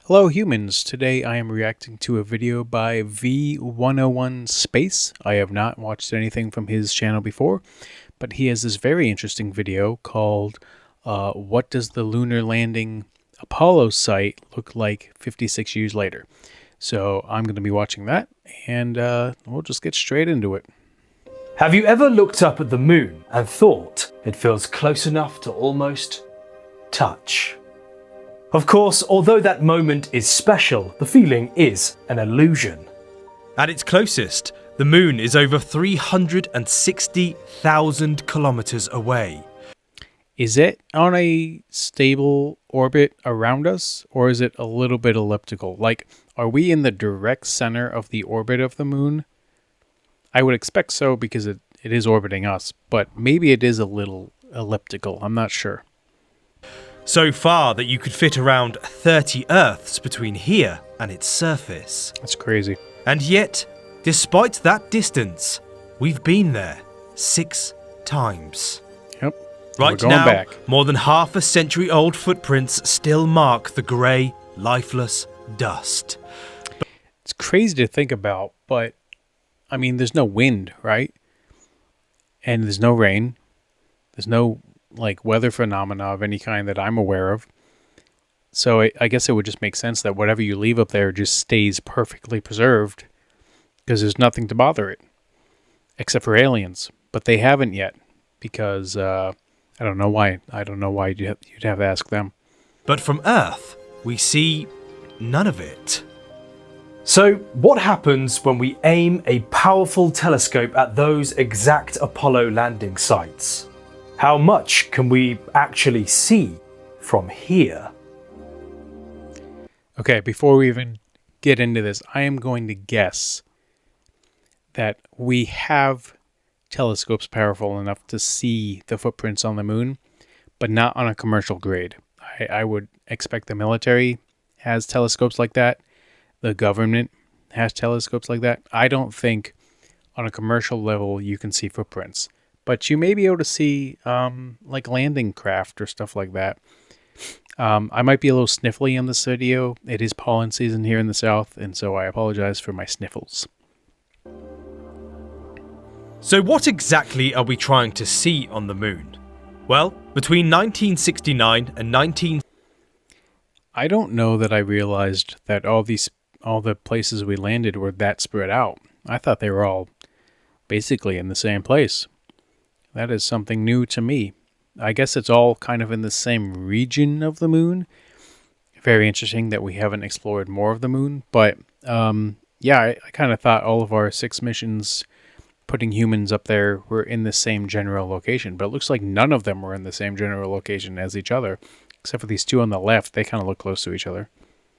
Hello humans, today I am reacting to a video by V101 Space. I have not watched anything from his channel before, but he has this very interesting video called What Does the Lunar Landing Apollo Site Look Like 56 Years Later? So I'm going to be watching that, and we'll just get straight into it. Have you ever looked up at the moon and thought it feels close enough to almost touch? Of course, although that moment is special, the feeling is an illusion. At its closest, the moon is over 360,000 kilometers away. Is it on a stable orbit around us, or is it a little bit elliptical? Like, are we in the direct center of the orbit of the moon? I would expect so because it is orbiting us, but maybe it is a little elliptical. I'm not sure. So far that you could fit around 30 Earths between here and its surface. That's crazy. And yet, despite that distance, we've been there 6 times. Yep. Right We're going now, back. more than half a century old footprints still mark the grey, lifeless dust. It's crazy to think about, but I mean, there's no wind, right? And there's no rain. There's no weather phenomena of any kind that I'm aware of. So I guess it would just make sense that whatever you leave up there just stays perfectly preserved because there's nothing to bother it except for aliens. But they haven't yet because I don't know why. I don't know why you'd have to ask them. But from Earth, we see none of it. So, what happens when we aim a powerful telescope at those exact Apollo landing sites? How much can we actually see from here? Okay, before we even get into this, I am going to guess that we have telescopes powerful enough to see the footprints on the moon, but not on a commercial grade. I would expect the military has telescopes like that. The government has telescopes like that. I don't think on a commercial level you can see footprints. But you may be able to see landing craft or stuff like that. I might be a little sniffly in this video. It is pollen season here in the south, and so I apologize for my sniffles. So what exactly are we trying to see on the moon? Well, between 1969 and I don't know that I realized that all the places we landed were that spread out. I thought they were all basically in the same place. That is something new to me. I guess it's all kind of in the same region of the moon. Very interesting that we haven't explored more of the moon. But yeah, I kind of thought all of our 6 missions putting humans up there were in the same general location. But it looks like none of them were in the same general location as each other. Except for these 2 on the left, they kind of look close to each other.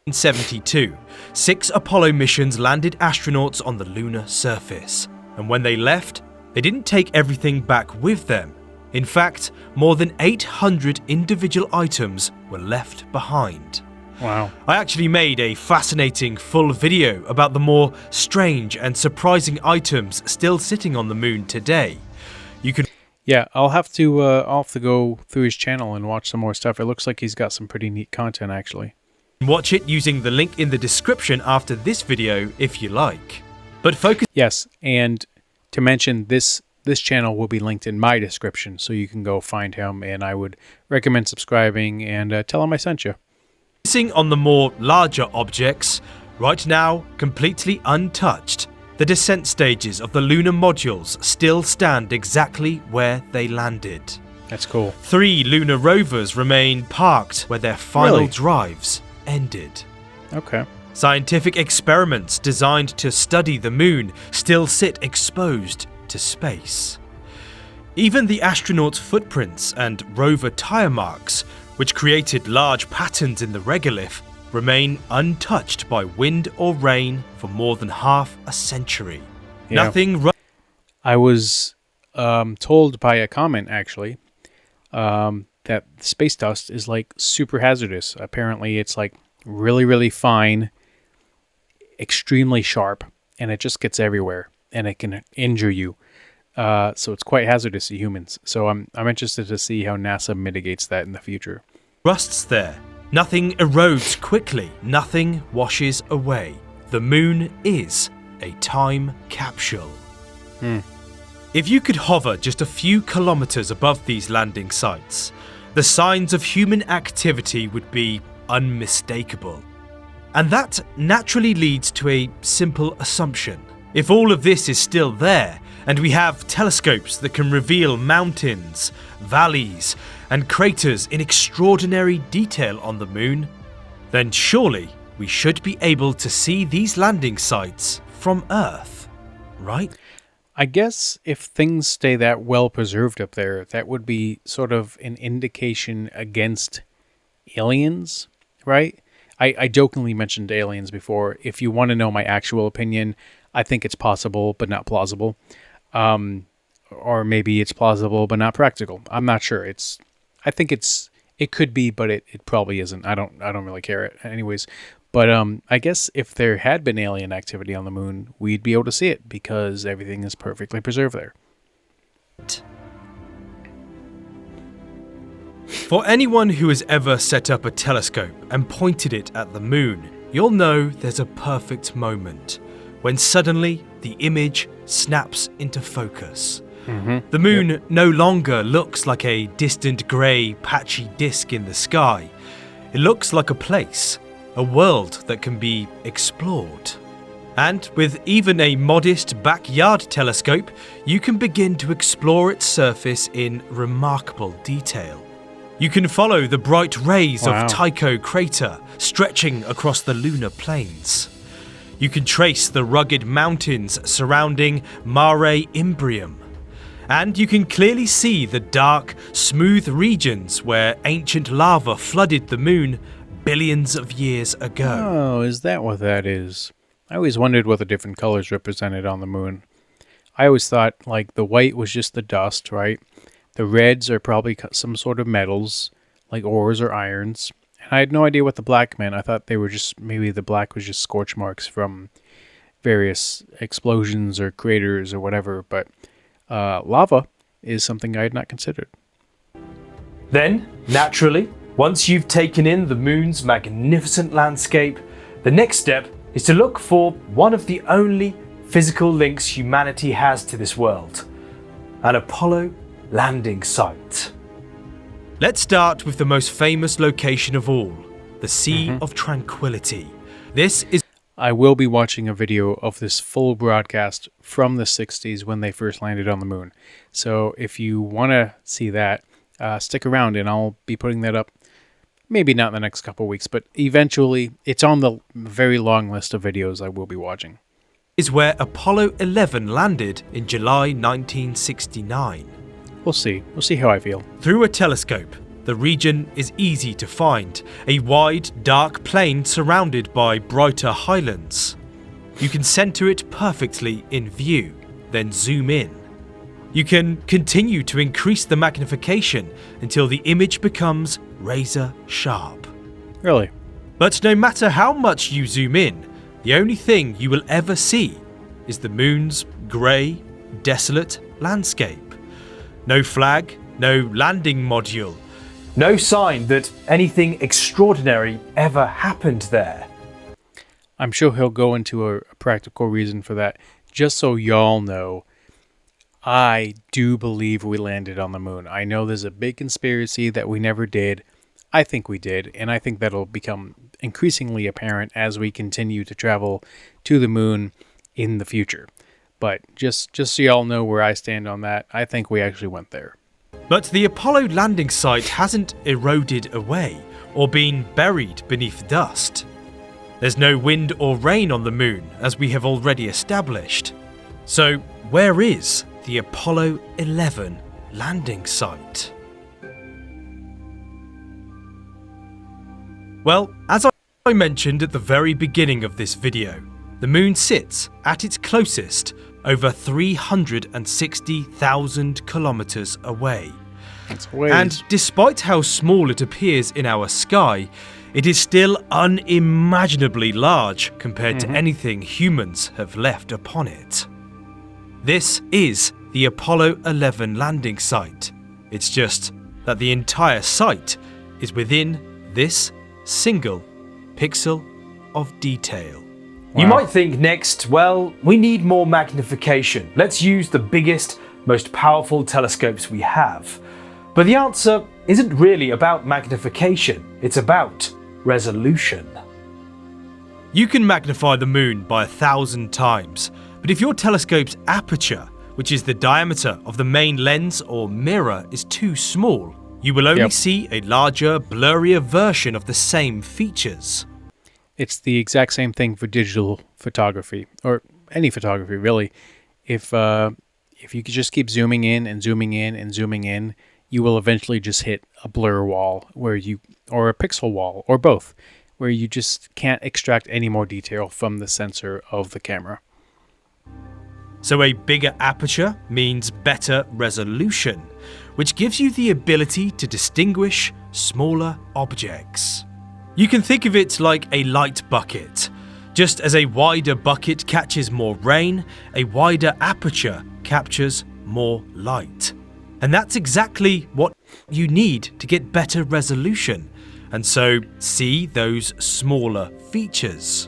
1972, 6 Apollo missions landed astronauts on the lunar surface. And when they left, they didn't take everything back with them. In fact, more than 800 individual items were left behind. Wow. I actually made a fascinating full video about the more strange and surprising items still sitting on the moon today. You can... Yeah, I'll have to go through his channel and watch some more stuff. It looks like he's got some pretty neat content, actually. Watch it using the link in the description after this video if you like. But focus... Yes, and to mention, this channel will be linked in my description, so you can go find him, and I would recommend subscribing and tell him I sent you. Focusing on the more larger objects, right now completely untouched, the descent stages of the lunar modules still stand exactly where they landed. That's cool. 3 lunar rovers remain parked where their final Really? drives ended. Okay. Scientific experiments designed to study the moon still sit exposed to space. Even the astronauts' footprints and rover tire marks, which created large patterns in the regolith, remain untouched by wind or rain for more than half a century. Yeah. Nothing... I was told by a comment, actually, that space dust is super hazardous. Apparently it's really, really fine, extremely sharp, and it just gets everywhere, and it can injure you. So it's quite hazardous to humans. So I'm interested to see how NASA mitigates that in the future. rusts there, Nothing erodes quickly, nothing washes away. The moon is a time capsule. If you could hover just a few kilometers above these landing sites, the signs of human activity would be unmistakable. And that naturally leads to a simple assumption. If all of this is still there, and we have telescopes that can reveal mountains, valleys, and craters in extraordinary detail on the moon, then surely we should be able to see these landing sites from Earth, right? I guess if things stay that well preserved up there, that would be sort of an indication against aliens, right? I jokingly mentioned aliens before. If you want to know my actual opinion, I think it's possible but not plausible. Or maybe it's plausible but not practical. I'm not sure. I think it could be, but it probably isn't. I don't really care anyways. But I guess if there had been alien activity on the moon, we'd be able to see it because everything is perfectly preserved there. For anyone who has ever set up a telescope and pointed it at the moon, you'll know there's a perfect moment when suddenly the image snaps into focus. The moon no longer looks like a distant grey, patchy disk in the sky. It looks like a place, a world that can be explored. And with even a modest backyard telescope, you can begin to explore its surface in remarkable detail. You can follow the bright rays of Tycho crater stretching across the lunar plains. You can trace the rugged mountains surrounding Mare Imbrium. And you can clearly see the dark, smooth regions where ancient lava flooded the moon billions of years ago. Oh, is that what that is? I always wondered what the different colors represented on the moon. I always thought, like, the white was just the dust, right? The reds are probably some sort of metals, like ores or irons. And I had no idea what the black meant. I thought they were just, maybe the black was just scorch marks from various explosions or craters or whatever. But lava is something I had not considered. Then, naturally, once you've taken in the moon's magnificent landscape, the next step is to look for one of the only physical links humanity has to this world, an Apollo landing site. Let's start with the most famous location of all, the Sea of Tranquility. This is... I will be watching a video of this full broadcast from the 60s when they first landed on the moon. So if you want to see that, stick around and I'll be putting that up. Maybe not in the next couple of weeks, but eventually it's on the very long list of videos I will be watching. Is where Apollo 11 landed in July 1969. We'll see. We'll see how I feel. Through a telescope, the region is easy to find, a wide, dark plain surrounded by brighter highlands. You can center it perfectly in view, then zoom in. You can continue to increase the magnification until the image becomes razor sharp. Really? But no matter how much you zoom in, the only thing you will ever see is the moon's grey, desolate landscape. No flag, no landing module. No sign that anything extraordinary ever happened there. I'm sure he'll go into a practical reason for that. Just so y'all know, I do believe we landed on the moon. I know there's a big conspiracy that we never did. I think we did, and I think that'll become increasingly apparent as we continue to travel to the moon in the future. But just so y'all know where I stand on that, I think we actually went there. But the Apollo landing site hasn't eroded away or been buried beneath dust. There's no wind or rain on the moon, as we have already established. So where is the Apollo 11 landing site? Well, as I mentioned at the very beginning of this video, the moon sits at its closest over 360,000 kilometers away. And despite how small it appears in our sky, it is still unimaginably large compared to anything humans have left upon it. This is the Apollo 11 landing site. It's just that the entire site is within this single pixel of detail. You Wow. might think next, well, we need more magnification. Let's use the biggest, most powerful telescopes we have. But the answer isn't really about magnification, it's about resolution. You can magnify the moon by 1,000 times, but if your telescope's aperture, which is the diameter of the main lens or mirror, is too small, you will only Yep. see a larger, blurrier version of the same features. It's the exact same thing for digital photography, or any photography really. If you could just keep zooming in and zooming in and zooming in, you will eventually just hit a blur wall or a pixel wall, or both, where you just can't extract any more detail from the sensor of the camera. So a bigger aperture means better resolution, which gives you the ability to distinguish smaller objects. You can think of it like a light bucket. Just as a wider bucket catches more rain, a wider aperture captures more light. And that's exactly what you need to get better resolution, and so see those smaller features.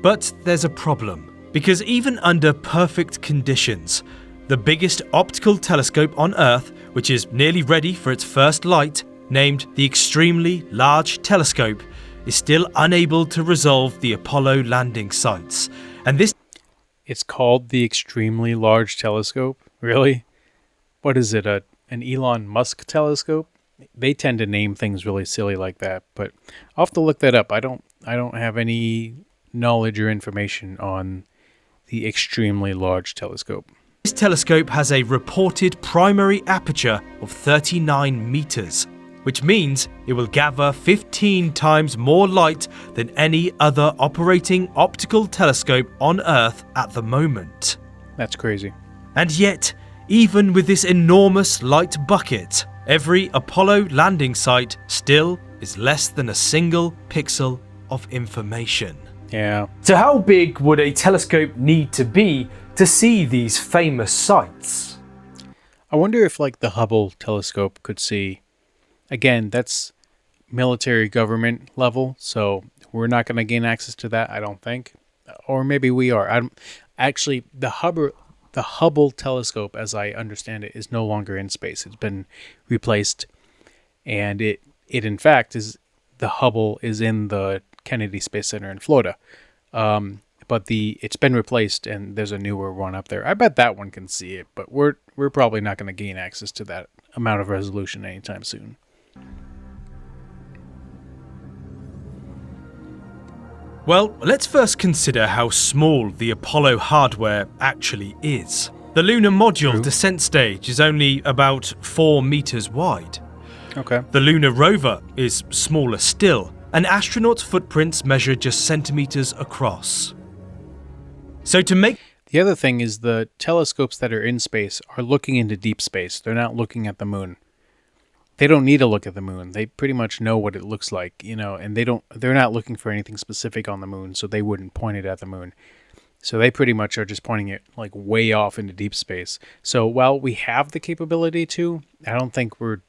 But there's a problem, because even under perfect conditions, the biggest optical telescope on Earth, which is nearly ready for its first light, named the Extremely Large Telescope, is still unable to resolve the Apollo landing sites. And this It's called the Extremely Large Telescope? Really? What is it, an Elon Musk telescope? They tend to name things really silly like that, but I'll have to look that up. I don't have any knowledge or information on the Extremely Large Telescope. This telescope has a reported primary aperture of 39 meters, which means it will gather 15 times more light than any other operating optical telescope on Earth at the moment. That's crazy. And yet, even with this enormous light bucket, every Apollo landing site still is less than a single pixel of information. Yeah. So, how big would a telescope need to be to see these famous sights? I wonder if like the Hubble telescope could see. Again, that's military government level, so we're not going to gain access to that, I don't think. Or maybe we are. Actually, the Hubble telescope, as I understand it, is no longer in space. It's been replaced, and it in fact is the Hubble is in the Kennedy Space Center in Florida. But it's been replaced, and there's a newer one up there. I bet that one can see it, but we're probably not going to gain access to that amount of resolution anytime soon. Well, let's first consider how small the Apollo hardware actually is. The lunar module True. descent stage is only about 4 meters wide. Okay. The lunar rover is smaller still, and astronauts' footprints measure just centimeters across. So to make The other thing is the telescopes that are in space are looking into deep space. They're not looking at the moon. They don't need to look at the moon. They pretty much know what it looks like, and they're not looking for anything specific on the moon, so they wouldn't point it at the moon. So they pretty much are just pointing it like way off into deep space. So while we have the capability to, I don't think we're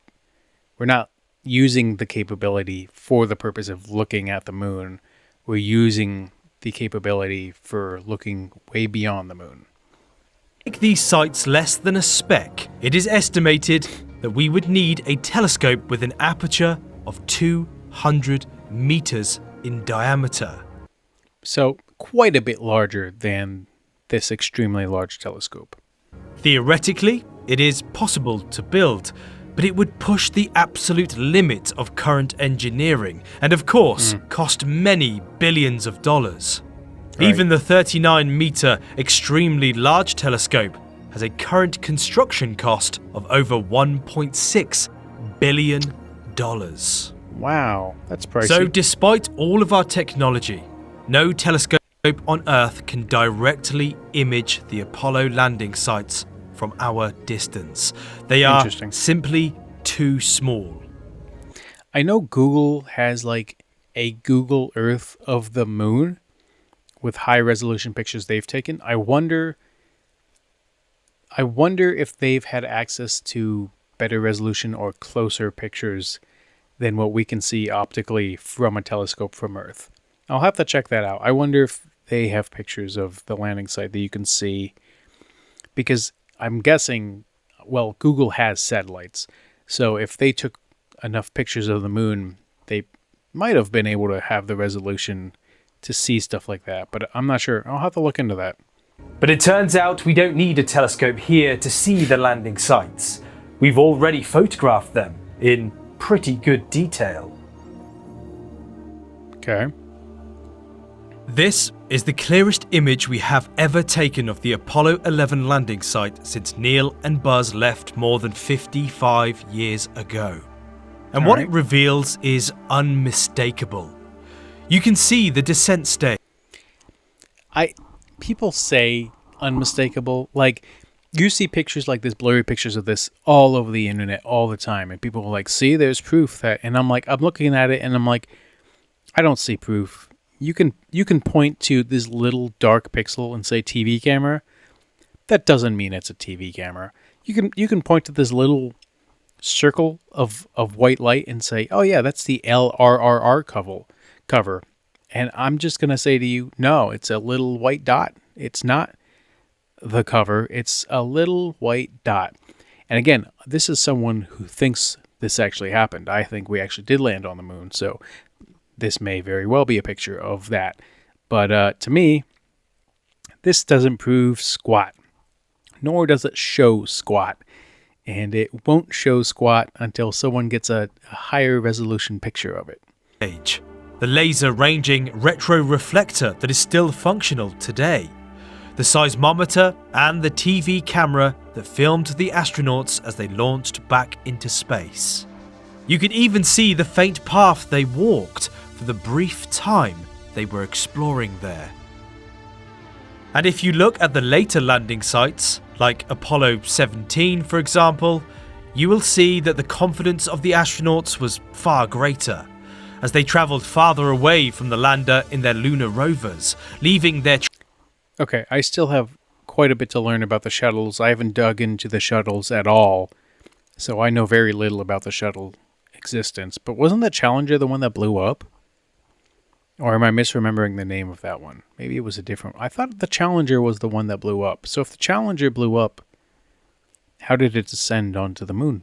not using the capability for the purpose of looking at the moon. We're using the capability for looking way beyond the moon. make these sites less than a speck, it is estimated that we would need a telescope with an aperture of 200 meters in diameter. So quite a bit larger than this extremely large telescope. Theoretically, it is possible to build, but it would push the absolute limit of current engineering and, of course, cost many billions of dollars. Right. Even the 39-meter extremely large telescope has a current construction cost of over $1.6 billion. Wow, that's pricey. So despite all of our technology, no telescope on Earth can directly image the Apollo landing sites from our distance. They are Interesting. simply too small. I know Google has like a Google Earth of the moon with high resolution pictures they've taken. I wonder if they've had access to better resolution or closer pictures than what we can see optically from a telescope from Earth. I'll have to check that out. I wonder if they have pictures of the landing site that you can see, because I'm guessing, well, Google has satellites. So if they took enough pictures of the moon, they might have been able to have the resolution to see stuff like that. But I'm not sure. I'll have to look into that. But it turns out we don't need a telescope here to see the landing sites. We've already photographed them in pretty good detail. Okay. This is the clearest image we have ever taken of the Apollo 11 landing site since Neil and Buzz left more than 55 years ago. And what it reveals is unmistakable. You can see the descent stage. People say unmistakable. Like, you see pictures like this, blurry pictures of this all over the internet all the time. And people are like, see, there's proof that... And I'm like, I'm looking at it and I'm like, I don't see proof. You can point to this little dark pixel and say TV camera. That doesn't mean it's a TV camera. You can point to this little circle of white light and say, oh yeah, that's the LRRR cover. And I'm just going to say to you, no, it's a little white dot. It's not the cover. It's a little white dot. And again, this is someone who thinks this actually happened. I think we actually did land on the moon. So this may very well be a picture of that. But to me, this doesn't prove squat, nor does it show squat. And it won't show squat until someone gets a higher resolution picture of it. The laser-ranging retroreflector that is still functional today. The seismometer and the TV camera that filmed the astronauts as they launched back into space. You can even see the faint path they walked for the brief time they were exploring there. And if you look at the later landing sites, like Apollo 17 for example, you will see that the confidence of the astronauts was far greater, as they travelled farther away from the lander in their lunar rovers, leaving their... Okay, I still have quite a bit to learn about the shuttles. I haven't dug into the shuttles at all, so I know very little about the shuttle existence. But wasn't the Challenger the one that blew up? Or am I misremembering the name of that one? Maybe it was a different... I thought the Challenger was the one that blew up. So if the Challenger blew up, how did it descend onto the moon?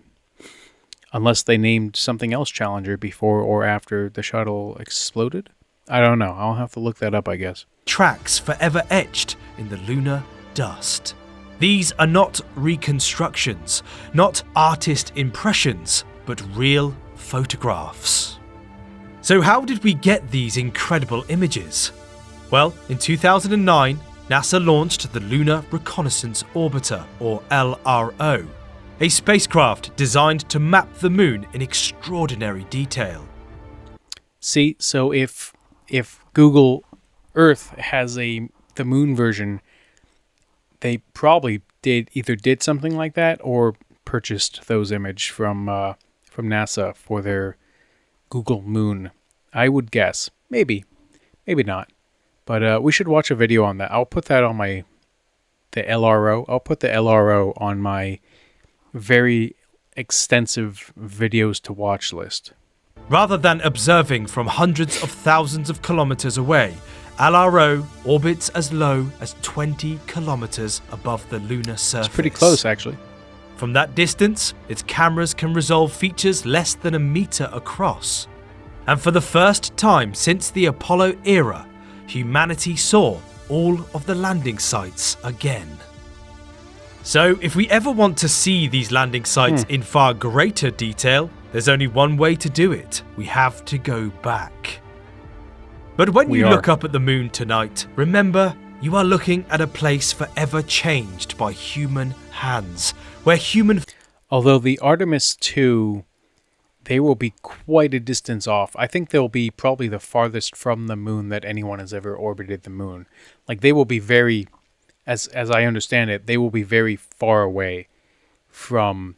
Unless they named something else Challenger before or after the shuttle exploded? I don't know. I'll have to look that up, I guess. Tracks forever etched in the lunar dust. These are not reconstructions, not artist impressions, but real photographs. So how did we get these incredible images? Well, in 2009, NASA launched the Lunar Reconnaissance Orbiter, or LRO, a spacecraft designed to map the moon in extraordinary detail. See, so if Google Earth has the moon version, they probably did something like that or purchased those images from NASA for their Google Moon. I would guess. Maybe not. But we should watch a video on that. I'll put that on the LRO. I'll put the LRO on my very extensive videos to watch list. Rather than observing from hundreds of thousands of kilometers away, LRO orbits as low as 20 kilometers above the lunar surface. It's pretty close, actually. From that distance, its cameras can resolve features less than a meter across. And for the first time since the Apollo era, humanity saw all of the landing sites again. So if we ever want to see these landing sites in far greater detail, there's only one way to do it. We have to go back. But when you look up at the moon tonight, remember, you are looking at a place forever changed by human hands, where human... Although the Artemis 2, they will be quite a distance off. I think they'll be probably the farthest from the moon that anyone has ever orbited the moon. Like, they will be very, as I understand it, they will be very far away from...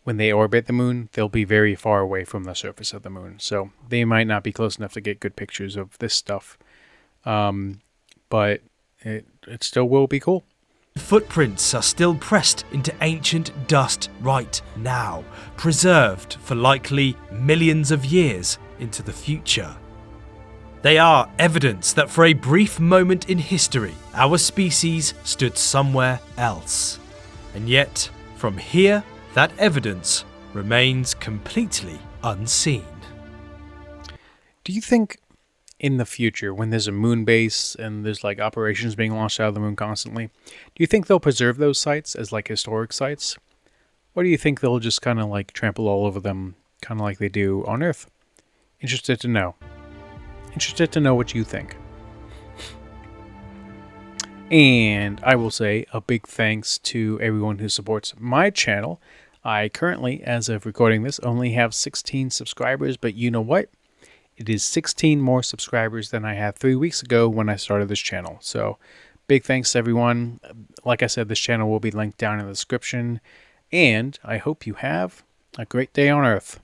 When they orbit the moon, they'll be very far away from the surface of the moon. So they might not be close enough to get good pictures of this stuff. But it still will be cool. Footprints are still pressed into ancient dust right now, preserved for likely millions of years into the future. They are evidence that for a brief moment in history, our species stood somewhere else. And yet, from here, that evidence remains completely unseen. Do you think in the future, when there's a moon base and there's like operations being launched out of the moon constantly, do you think they'll preserve those sites as like historic sites? Or do you think they'll just kind of like trample all over them, kind of like they do on Earth? Interested to know. Interested to know what you think. And I will say a big thanks to everyone who supports my channel. I currently, as of recording this, only have 16 subscribers, but you know what? It is 16 more subscribers than I had 3 weeks ago when I started this channel. So big thanks to everyone. Like I said, this channel will be linked down in the description. And I hope you have a great day on Earth.